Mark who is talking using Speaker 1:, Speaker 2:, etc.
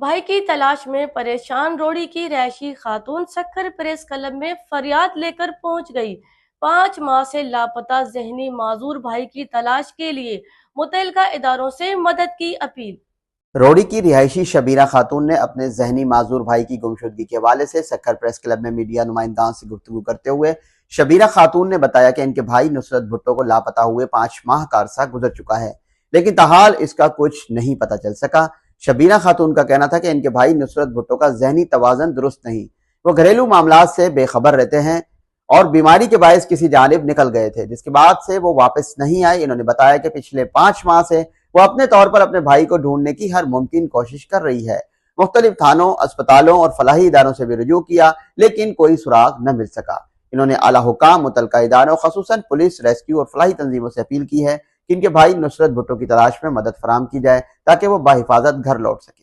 Speaker 1: بھائی کی تلاش میں پریشان روڑی کی رہائشی خاتون سکھر پریس کلب میں فریاد لے کر پہنچ گئی۔ 5 ماہ سے لاپتہ ذہنی معذور بھائی کی تلاش کے لیے متعلقہ اداروں سے مدد کی اپیل۔
Speaker 2: روڑی کی رہائشی شبیرہ خاتون نے اپنے ذہنی معذور بھائی کی گمشدگی کے حوالے سے سکھر پریس کلب میں میڈیا نمائندگان سے گفتگو کرتے ہوئے شبیرہ خاتون نے بتایا کہ ان کے بھائی نصرت بھٹو کو لاپتہ ہوئے 5 ماہ کا عرصہ گزر چکا ہے، لیکن تاحال اس کا کچھ نہیں پتہ چل سکا۔ شبیرہ خاتون کا کہنا تھا کہ ان کے بھائی نصرت بھٹو کا ذہنی توازن درست نہیں، وہ گھریلو معاملات سے بے خبر رہتے ہیں اور بیماری کے باعث کسی جانب نکل گئے تھے، جس کے بعد سے وہ واپس نہیں آئے۔ انہوں نے بتایا کہ پچھلے 5 ماہ سے وہ اپنے طور پر اپنے بھائی کو ڈھونڈنے کی ہر ممکن کوشش کر رہی ہے۔ مختلف تھانوں، اسپتالوں اور فلاحی اداروں سے بھی رجوع کیا، لیکن کوئی سراغ نہ مل سکا۔ انہوں نے اعلیٰ حکام، متعلقہ اداروں خصوصاً پولیس، ریسکیو اور فلاحی تنظیموں سے اپیل کی ہے کہ ان کے بھائی نصرت بھٹو کی تلاش میں مدد فراہم کی جائے تاکہ وہ بحفاظت گھر لوٹ سکے۔